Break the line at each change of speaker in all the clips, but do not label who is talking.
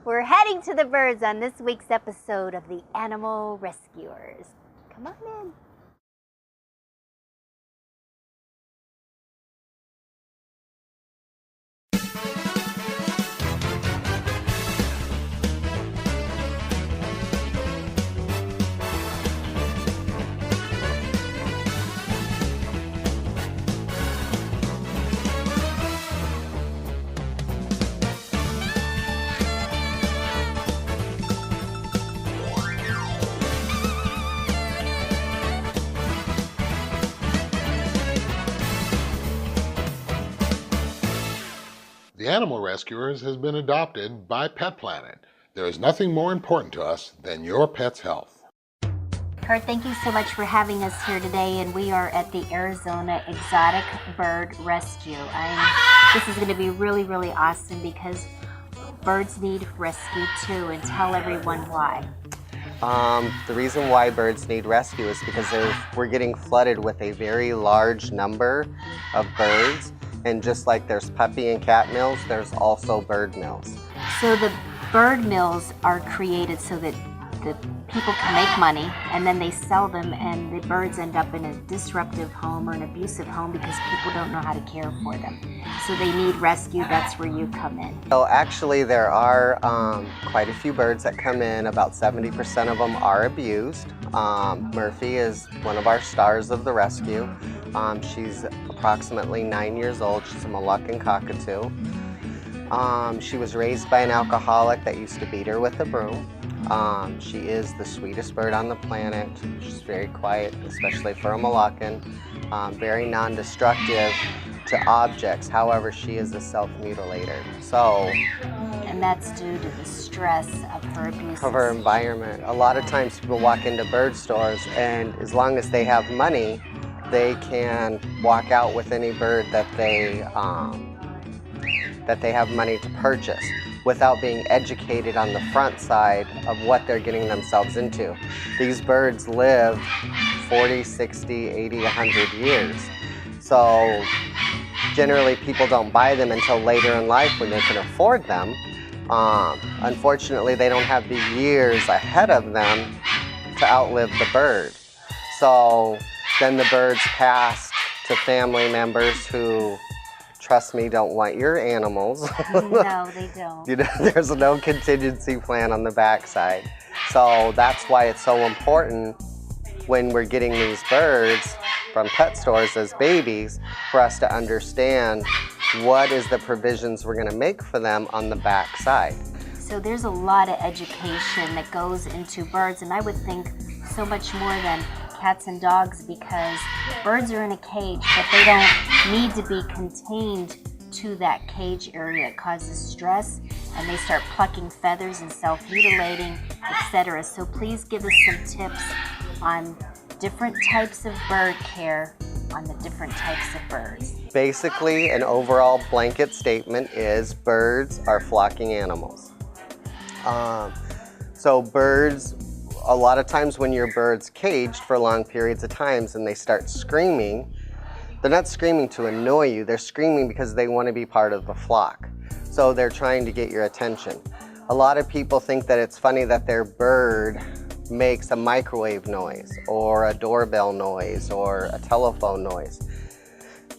We're heading to the birds on this week's episode of the Animal Rescuers. Come on in.
The Animal Rescuers has been adopted by Pet Planet. There is nothing more important to us than your pet's health.
Kurt, thank you so much for having us here today, and we are at the Arizona Exotic Bird Rescue. This is going to be really, really awesome because birds need rescue too, and tell everyone why.
The reason why birds need rescue is because we're getting flooded with a very large number of birds. And just like there's puppy and cat mills, there's also bird mills.
So the bird mills are created so that the people can make money, and then they sell them, and the birds end up in a disruptive home or an abusive home because people don't know how to care for them. So they need rescue. That's where you come in.
So actually there are quite a few birds that come in. About 70% of them are abused. Murphy is one of our stars of the rescue. She's approximately 9 years old. She's a Moluccan cockatoo. She was raised by an alcoholic that used to beat her with a broom. She is the sweetest bird on the planet. She's very quiet, especially for a Moluccan. Very non-destructive to objects. However, she is a self-mutilator.
And that's due to the stress of her abuse.
Of her environment. A lot of times people walk into bird stores, and as long as they have money, they can walk out with any bird that they have money to purchase without being educated on the front side of what they're getting themselves into. These birds live 40, 60, 80, 100 years. So generally people don't buy them until later in life when they can afford them. Unfortunately, they don't have the years ahead of them to outlive the bird. So then the birds pass to family members who, trust me, don't want your animals.
No, they don't.
You know, there's no contingency plan on the backside. So that's why it's so important when we're getting these birds from pet stores as babies for us to understand what is the provisions we're going to make for them on the backside.
So there's a lot of education that goes into birds, and I would think so much more than cats and dogs, because birds are in a cage, but they don't need to be contained to that cage area. It causes stress, and they start plucking feathers and self-mutilating, etc. So please give us some tips on different types of bird care on the different types of birds.
Basically, an overall blanket statement is birds are flocking animals. So birds, a lot of times when your bird's caged for long periods of times and they start screaming, they're not screaming to annoy you, they're screaming because they want to be part of the flock. So they're trying to get your attention. A lot of people think that it's funny that their bird makes a microwave noise or a doorbell noise or a telephone noise.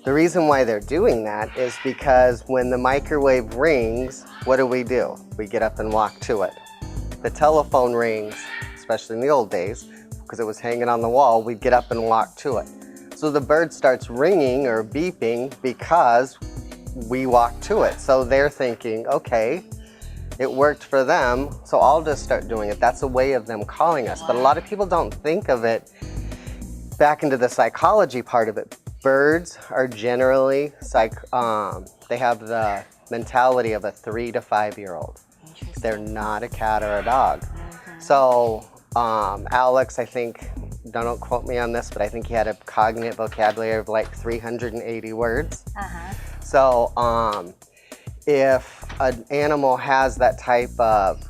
The reason why they're doing that is because when the microwave rings, what do? We get up and walk to it. The telephone rings, especially in the old days, because it was hanging on the wall, we'd get up and walk to it. So the bird starts ringing or beeping because we walk to it. So they're thinking, okay, it worked for them, so I'll just start doing it. That's a way of them calling us. But a lot of people don't think of it back into the psychology part of it. Birds are generally, they have the mentality of a 3 to 5 year old. They're not a cat or a dog. So Alex, I think, don't quote me on this, but I think he had a cognitive vocabulary of like 380 words. So if an animal has that type of,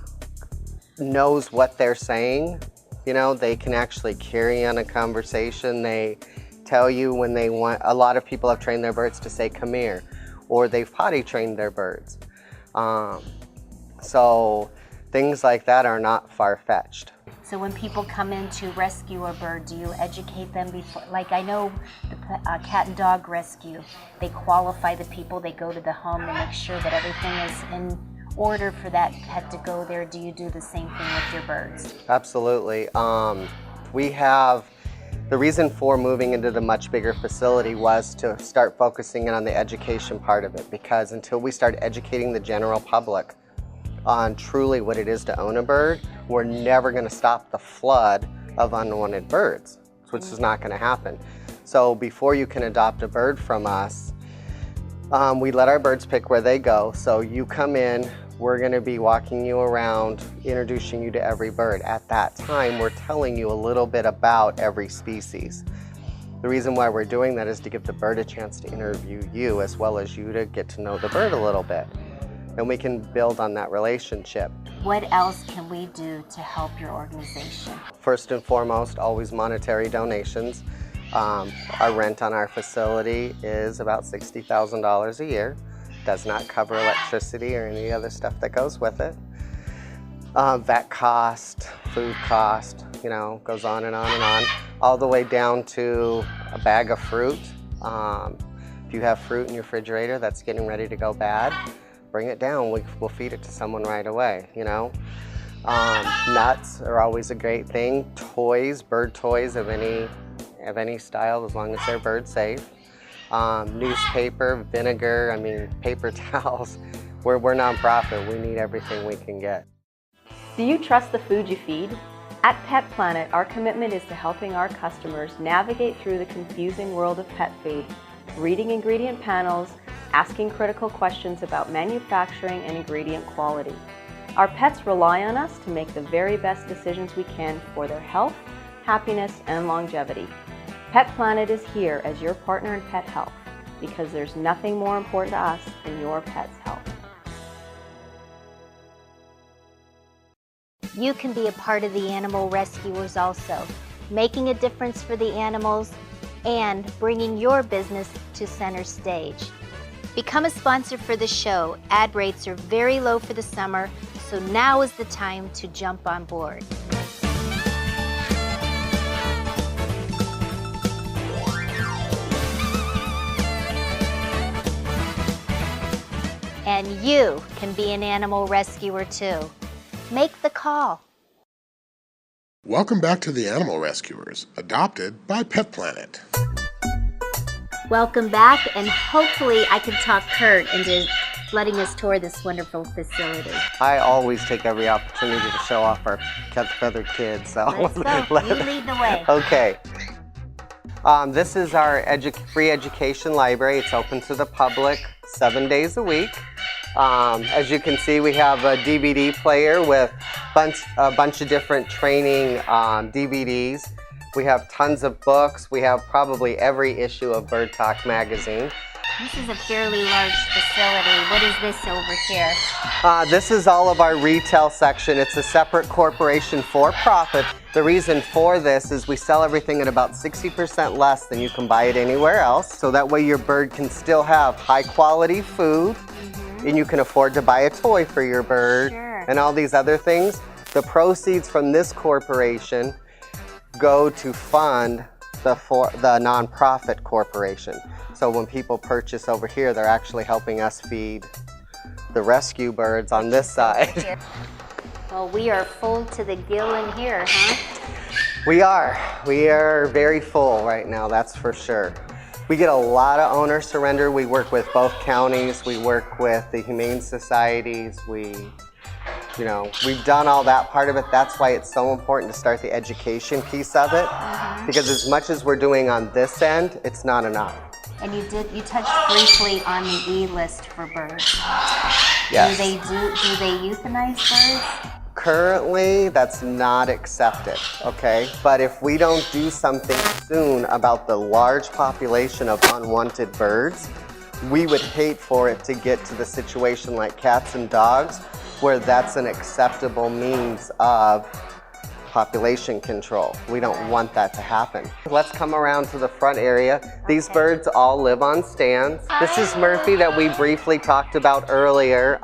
knows what they're saying, you know, they can actually carry on a conversation. They tell you when they want, a lot of people have trained their birds to say, come here, or they've potty trained their birds. So Things like that are not far-fetched.
So when people come in to rescue a bird, do you educate them before? Like I know the cat and dog rescue, they qualify the people, they go to the home and make sure that everything is in order for that pet to go there. Do you do the same thing with your birds?
Absolutely. The reason for moving into the much bigger facility was to start focusing in on the education part of it, because until we start educating the general public on truly what it is to own a bird, we're never going to stop the flood of unwanted birds, which is not going to happen. So before you can adopt a bird from us, we let our birds pick where they go. So you come in, we're going to be walking you around, introducing you to every bird. At that time, we're telling you a little bit about every species. The reason why we're doing that is to give the bird a chance to interview you, as well as you to get to know the bird a little bit. And we can build on that relationship.
What else can we do to help your organization?
First and foremost, always monetary donations. Our rent on our facility is about $60,000 a year. Does not cover electricity or any other stuff that goes with it. Vet cost, food cost, goes on and on and on, all the way down to a bag of fruit. If you have fruit in your refrigerator that's getting ready to go bad, bring it down, we'll feed it to someone right away, Nuts are always a great thing. Toys, bird toys of any style, as long as they're bird safe. Newspaper, vinegar, paper towels. We're nonprofit, we need everything we can get.
Do you trust the food you feed? At Pet Planet, our commitment is to helping our customers navigate through the confusing world of pet food, reading ingredient panels, asking critical questions about manufacturing and ingredient quality. Our pets rely on us to make the very best decisions we can for their health, happiness, and longevity. Pet Planet is here as your partner in pet health, because there's nothing more important to us than your pet's health.
You can be a part of the animal rescuers also, making a difference for the animals and bringing your business to center stage. Become a sponsor for the show. Ad rates are very low for the summer, so now is the time to jump on board. And you can be an animal rescuer too. Make the call.
Welcome back to the Animal Rescuers, adopted by Pet Planet.
Welcome back, and hopefully I can talk Kurt into letting us tour this wonderful facility.
I always take every opportunity to show off our feathered kids. So
Let's go. You lead the way.
Okay. This is our free education library. It's open to the public 7 days a week. As you can see, we have a DVD player with a bunch of different training DVDs. We have tons of books. We have probably every issue of Bird Talk magazine.
This is a fairly large facility. What is this over here?
This is all of our retail section. It's a separate corporation for profit. The reason for this is we sell everything at about 60% less than you can buy it anywhere else. So that way your bird can still have high quality food, and you can afford to buy a toy for your bird, and all these other things. The proceeds from this corporation go to fund the nonprofit corporation. So when people purchase over here, they're actually helping us feed the rescue birds on this side.
Well, we are full to the gill in here, huh?
We are very full right now, that's for sure. We get a lot of owner surrender. We work with both counties. We work with the humane societies. We've done all that part of it. That's why it's so important to start the education piece of it, because as much as we're doing on this end, it's not enough.
And you touched briefly on the E-list for birds.
Yes.
Do they euthanize birds?
Currently, that's not accepted, okay? But if we don't do something soon about the large population of unwanted birds, we would hate for it to get to the situation like cats and dogs, where that's an acceptable means of population control. We don't want that to happen. Let's come around to the front area. These birds all live on stands. This is Murphy that we briefly talked about earlier.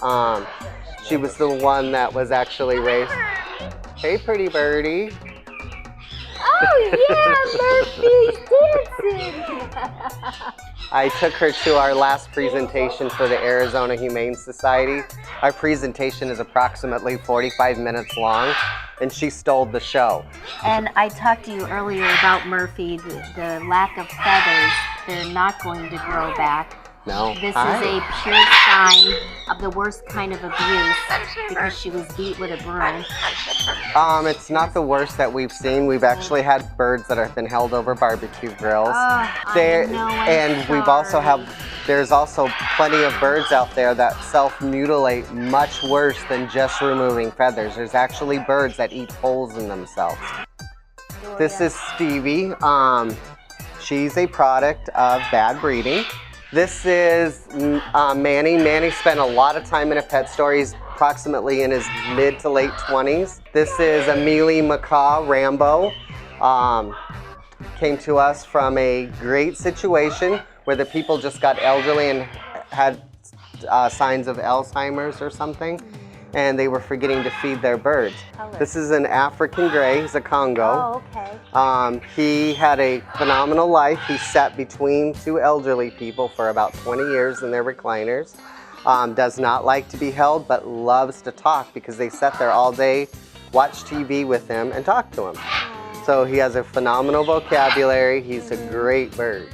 She was the one that was actually raised. Hey, pretty birdie.
Oh yeah, Murphy's dancing.
I took her to our last presentation for the Arizona Humane Society. Our presentation is approximately 45 minutes long, and she stole the show.
And I talked to you earlier about Murphy, the lack of feathers. They're not going to grow back.
No.
This
Hi.
is a pure sign of the worst kind of abuse because she was beat with a broom.
It's not the worst that we've seen. We've actually had birds that have been held over barbecue grills.
I know, I'm
and we've also
sorry.
there's also plenty of birds out there that self-mutilate much worse than just removing feathers. There's actually birds that eat holes in themselves. This is Stevie. She's a product of bad breeding. This is Manny. Manny spent a lot of time in a pet store. He's approximately in his mid to late 20s. This is Amelie Macaw Rambo. Came to us from a great situation where the people just got elderly and had signs of Alzheimer's or something, and they were forgetting to feed their birds. This is an African gray. He's a Congo.
Oh, okay.
He had a phenomenal life. He sat between two elderly people for about 20 years in their recliners. Does not like to be held, but loves to talk because they sat there all day, watch TV with him, and talk to him. So he has a phenomenal vocabulary. He's a great bird.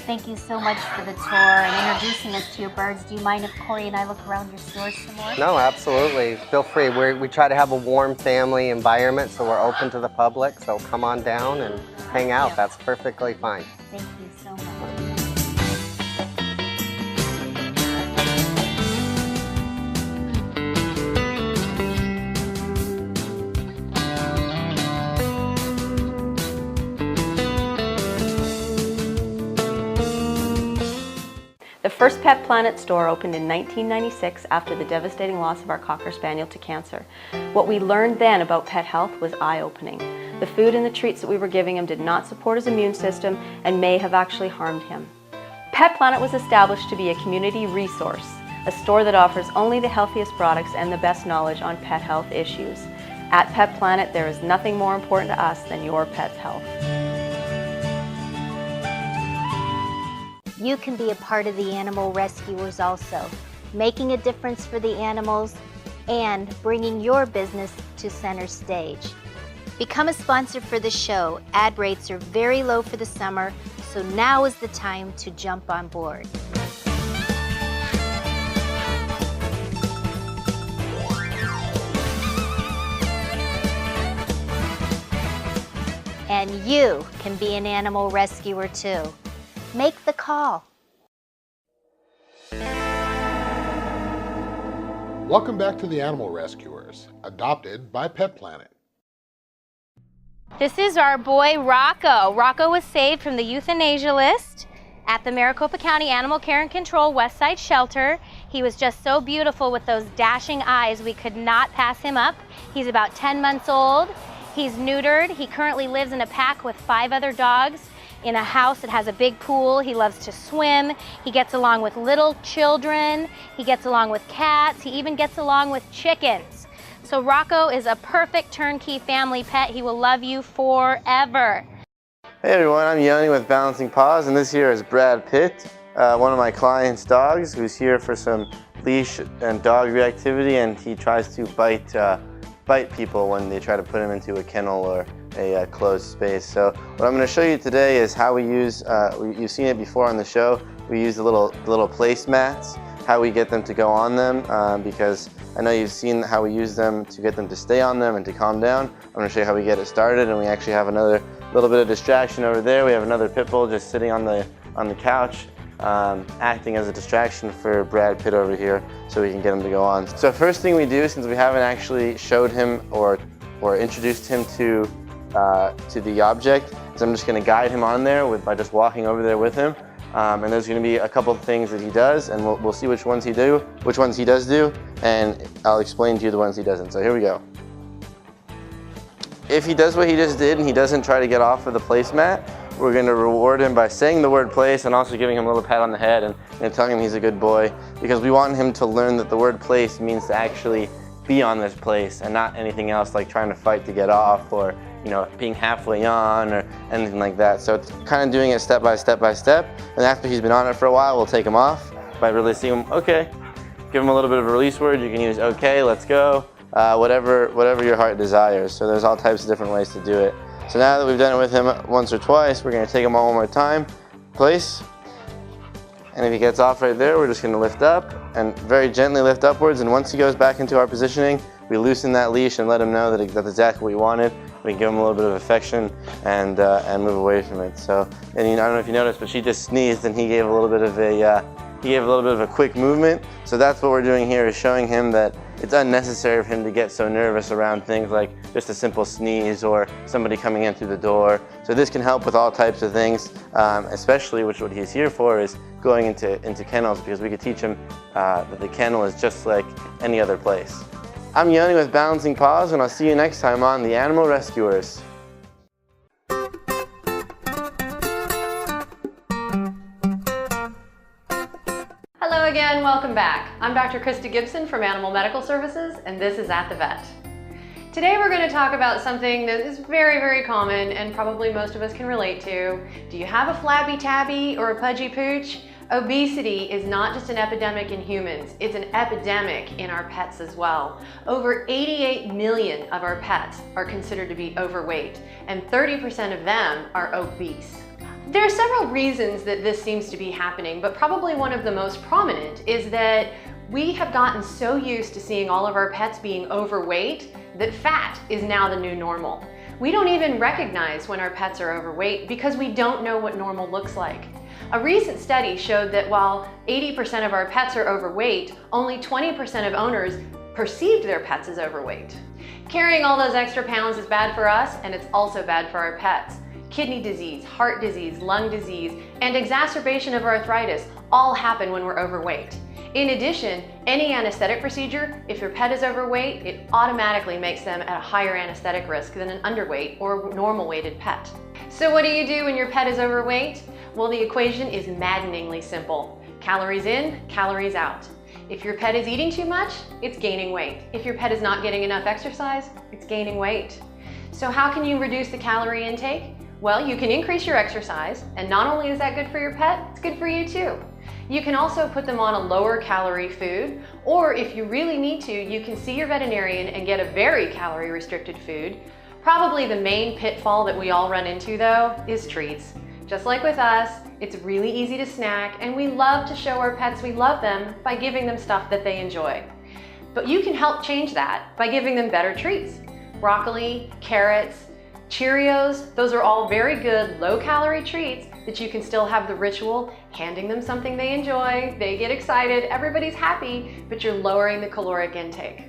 Thank you so much for the tour and introducing us to your birds. Do you mind if Corey and I look around your store some more?
No, absolutely. Feel free. We try to have a warm family environment, so we're open to the public. So come on down and hang out. That's perfectly fine.
Thank you so much.
The first Pet Planet store opened in 1996 after the devastating loss of our Cocker Spaniel to cancer. What we learned then about pet health was eye-opening. The food and the treats that we were giving him did not support his immune system and may have actually harmed him. Pet Planet was established to be a community resource, a store that offers only the healthiest products and the best knowledge on pet health issues. At Pet Planet, there is nothing more important to us than your pet's health.
You can be a part of the Animal Rescuers also, making a difference for the animals and bringing your business to center stage. Become a sponsor for the show. Ad rates are very low for the summer, so now is the time to jump on board. And you can be an animal rescuer too. Make the call.
Welcome back to the Animal Rescuers, adopted by Pet Planet.
This is our boy Rocco. Rocco was saved from the euthanasia list at the Maricopa County Animal Care and Control Westside Shelter. He was just so beautiful with those dashing eyes, we could not pass him up. He's about 10 months old. He's neutered. He currently lives in a pack with 5 other dogs in a house that has a big pool. He loves to swim. He gets along with little children. He gets along with cats. He even gets along with chickens. So Rocco is a perfect turnkey family pet. He will love you forever.
Hey everyone, I'm Yoni with Balancing Paws, and this here is Brad Pitt, one of my client's dogs, who's here for some leash and dog reactivity, and he tries to bite people when they try to put him into a kennel or a closed space. So what I'm going to show you today is how we use, you've seen it before on the show, we use the little placemats, how we get them to go on them, because I know you've seen how we use them to get them to stay on them and to calm down. I'm going to show you how we get it started, and we actually have another little bit of distraction over there. We have another pit bull just sitting on the couch, acting as a distraction for Brad Pitt over here, so we can get him to go on. So first thing we do, since we haven't actually showed him or introduced him to the object, is I'm just going to guide him on there by just walking over there with him. And there's going to be a couple of things that he does, and we'll see which ones he does do, and I'll explain to you the ones he doesn't. So here we go. If he does what he just did and he doesn't try to get off of the placemat, we're going to reward him by saying the word place and also giving him a little pat on the head and telling him he's a good boy, because we want him to learn that the word place means to actually be on this place and not anything else like trying to fight to get off or being halfway on or anything like that. So it's kind of doing it step by step by step, and after he's been on it for a while, we'll take him off by releasing him. Okay, give him a little bit of a release word. You can use okay, let's go, whatever your heart desires. So there's all types of different ways to do it. So now that we've done it with him once or twice, we're going to take him on one more time, place, and if he gets off right there, we're just going to lift up and very gently lift upwards, and once he goes back into our positioning, we loosen that leash and let him know that that's exactly what we wanted. We can give him a little bit of affection and move away from it. So, and I don't know if you noticed, but she just sneezed and he gave a little bit of a quick movement. So that's what we're doing here, is showing him that it's unnecessary for him to get so nervous around things like just a simple sneeze or somebody coming in through the door. So this can help with all types of things, especially which what he's here for is going into kennels, because we could teach him that the kennel is just like any other place. I'm Yoni with Balancing Paws, and I'll see you next time on The Animal Rescuers.
Hello again, welcome back. I'm Dr. Krista Gibson from Animal Medical Services, and this is At the Vet. Today we're going to talk about something that is very, very common and probably most of us can relate to. Do you have a flabby tabby or a pudgy pooch? Obesity is not just an epidemic in humans, it's an epidemic in our pets as well. Over 88 million of our pets are considered to be overweight, and 30% of them are obese. There are several reasons that this seems to be happening, but probably one of the most prominent is that we have gotten so used to seeing all of our pets being overweight that fat is now the new normal. We don't even recognize when our pets are overweight because we don't know what normal looks like. A recent study showed that while 80% of our pets are overweight, only 20% of owners perceived their pets as overweight. Carrying all those extra pounds is bad for us, and it's also bad for our pets. Kidney disease, heart disease, lung disease, and exacerbation of arthritis all happen when we're overweight. In addition, any anesthetic procedure, if your pet is overweight, it automatically makes them at a higher anesthetic risk than an underweight or normal weighted pet. So what do you do when your pet is overweight? Well, the equation is maddeningly simple. Calories in, calories out. If your pet is eating too much, it's gaining weight. If your pet is not getting enough exercise, it's gaining weight. So how can you reduce the calorie intake? Well, you can increase your exercise, and not only is that good for your pet, it's good for you too. You can also put them on a lower calorie food, or if you really need to, you can see your veterinarian and get a very calorie restricted food. Probably the main pitfall that we all run into though is treats. Just like with us, it's really easy to snack, and we love to show our pets we love them by giving them stuff that they enjoy. But you can help change that by giving them better treats. Broccoli, carrots, Cheerios, those are all very good low-calorie treats that you can still have the ritual, handing them something they enjoy, they get excited, everybody's happy, but you're lowering the caloric intake.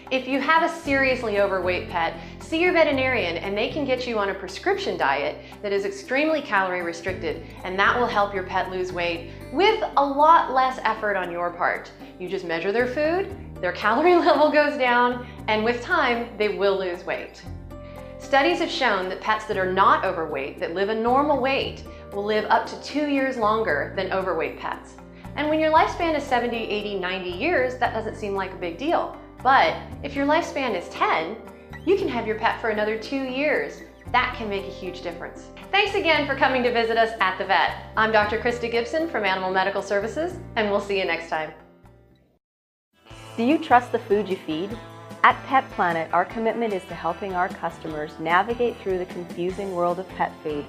If you have a seriously overweight pet, see your veterinarian and they can get you on a prescription diet that is extremely calorie restricted, and that will help your pet lose weight with a lot less effort on your part. You just measure their food, their calorie level goes down, and with time, they will lose weight. Studies have shown that pets that are not overweight, that live a normal weight, will live up to 2 years longer than overweight pets. And when your lifespan is 70, 80, 90 years, that doesn't seem like a big deal. But if your lifespan is 10, you can have your pet for another 2 years. That can make a huge difference. Thanks again for coming to visit us at the vet. I'm Dr. Krista Gibson from Animal Medical Services, and we'll see you next time.
Do you trust the food you feed? At Pet Planet, our commitment is to helping our customers navigate through the confusing world of pet food,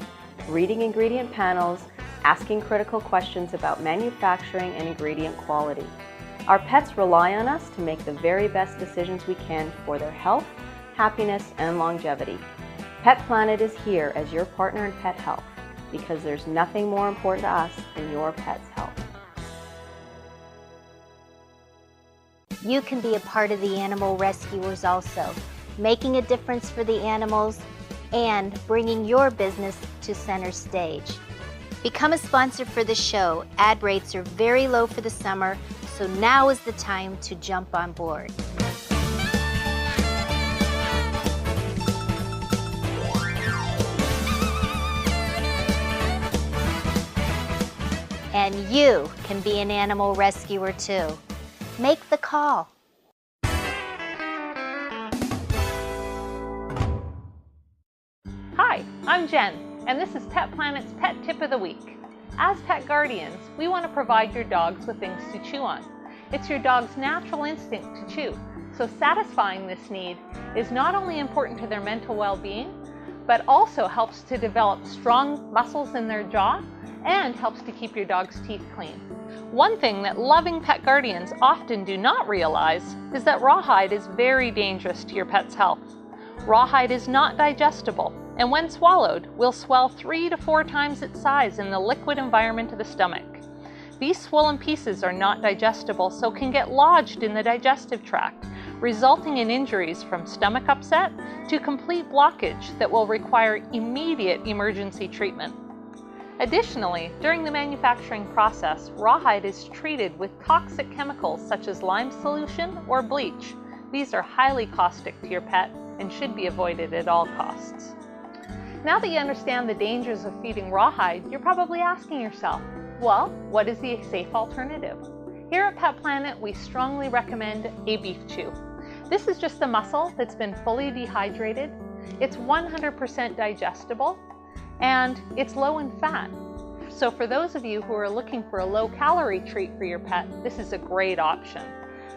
reading ingredient panels, asking critical questions about manufacturing and ingredient quality. Our pets rely on us to make the very best decisions we can for their health, happiness, and longevity. Pet Planet is here as your partner in pet health, because there's nothing more important to us than your pet's health.
You can be a part of the Animal Rescuers also, making a difference for the animals and bringing your business to center stage. Become a sponsor for the show. Ad rates are very low for the summer, so now is the time to jump on board. And you can be an animal rescuer too. Make the call.
I'm Jen, and this is Pet Planet's Pet Tip of the Week. As pet guardians, we want to provide your dogs with things to chew on. It's your dog's natural instinct to chew, so satisfying this need is not only important to their mental well-being, but also helps to develop strong muscles in their jaw and helps to keep your dog's teeth clean. One thing that loving pet guardians often do not realize is that rawhide is very dangerous to your pet's health. Rawhide is not digestible, and when swallowed, will swell 3 to 4 times its size in the liquid environment of the stomach. These swollen pieces are not digestible, so can get lodged in the digestive tract, resulting in injuries from stomach upset to complete blockage that will require immediate emergency treatment. Additionally, during the manufacturing process, rawhide is treated with toxic chemicals such as lime solution or bleach. These are highly caustic to your pet and should be avoided at all costs. Now that you understand the dangers of feeding rawhide, you're probably asking yourself, well, what is the safe alternative? Here at Pet Planet, we strongly recommend a beef chew. This is just a muscle that's been fully dehydrated. It's 100% digestible, and it's low in fat. So for those of you who are looking for a low-calorie treat for your pet, this is a great option.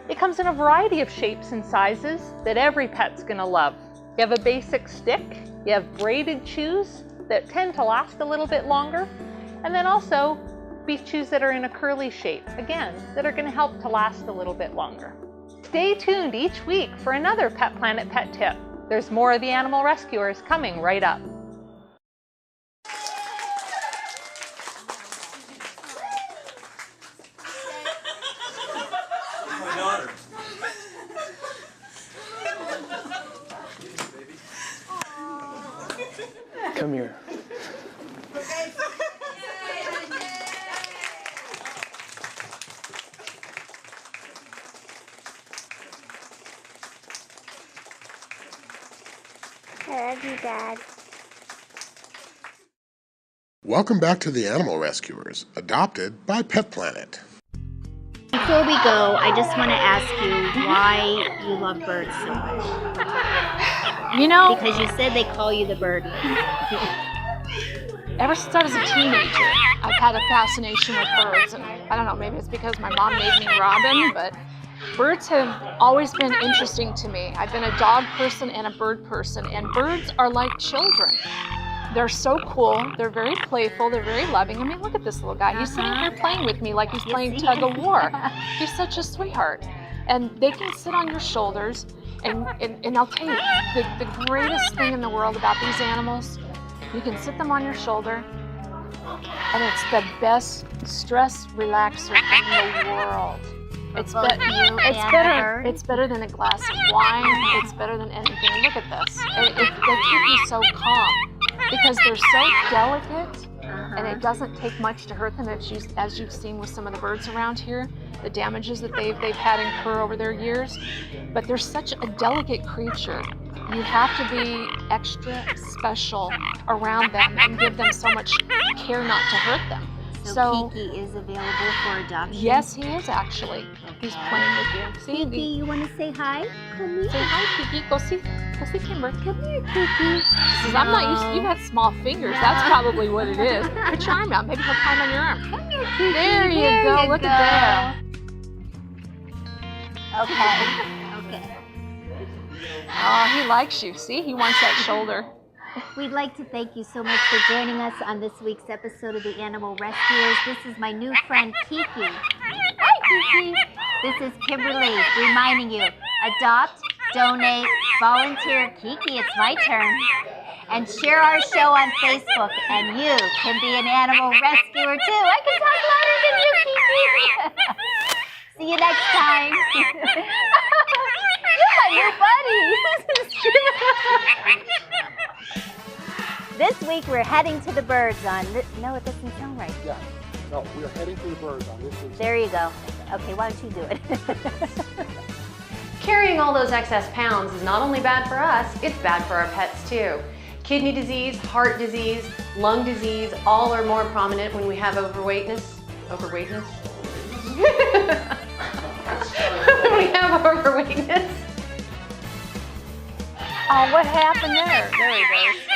It comes in a variety of shapes and sizes that every pet's gonna love. You have a basic stick, you have braided chews that tend to last a little bit longer, and then also beef chews that are in a curly shape, again, that are gonna help to last a little bit longer. Stay tuned each week for another Pet Planet pet tip. There's more of the Animal Rescuers coming right up.
Come here.
I love you, Dad.
Welcome back to the Animal Rescuers, adopted by Pet Planet.
Before we go, I just want to ask you why you love birds so much.
You know,
Because you said they call you the bird.
ever since I was a teenager, I've had a fascination with birds. And I don't know, maybe it's because my mom made me Robin, but birds have always been interesting to me. I've been a dog person and a bird person, and birds are like children. They're so cool, they're very playful, they're very loving. I mean, look at this little guy. He's sitting here playing with me like he's playing tug of war. He's such a sweetheart. And they can sit on your shoulders, and I'll tell you, the greatest thing in the world about these animals, you can sit them on your shoulder, and it's the best stress relaxer in the world. It's better than a glass of wine. It's better than anything. Look at this. They keep you so calm because they're so delicate, and it doesn't take much to hurt them. As you've seen with some of the birds around here, the damages that they've had incur over their years. But they're such a delicate creature. You have to be extra special around them and give them so much care not to hurt them.
So Kiki is available for adoption?
Yes, he is actually. He's playing with you. See,
Kiki, you want to say hi? Come here.
Say hi, Kiki. Go see Kimber.
Come here, Kiki.
She says, I'm not used to, you got small fingers. That's probably what it is. Put your arm out. Maybe he'll climb on your arm.
Come here, Kiki.
There you go. Look at that.
Okay.
Oh, he likes you. See, he wants that shoulder.
We'd like to thank you so much for joining us on this week's episode of the Animal Rescuers. This is my new friend, Kiki. Hi, Kiki. This is Kimberly reminding you, adopt, donate, volunteer. Kiki, it's my turn. And share our show on Facebook, and you can be an animal rescuer too. I can talk louder than you, Kiki. See you next time. You're my new buddy. This is true. This week we're heading to the birds on. No, it doesn't sound right.
Yeah. No, we're heading to the birds on this week's.
There you go. Okay, why don't you do it?
Carrying all those excess pounds is not only bad for us, it's bad for our pets too. Kidney disease, heart disease, lung disease, all are more prominent when we have overweightness. Overweightness? When we have overweightness.
Oh, what happened there? There he goes.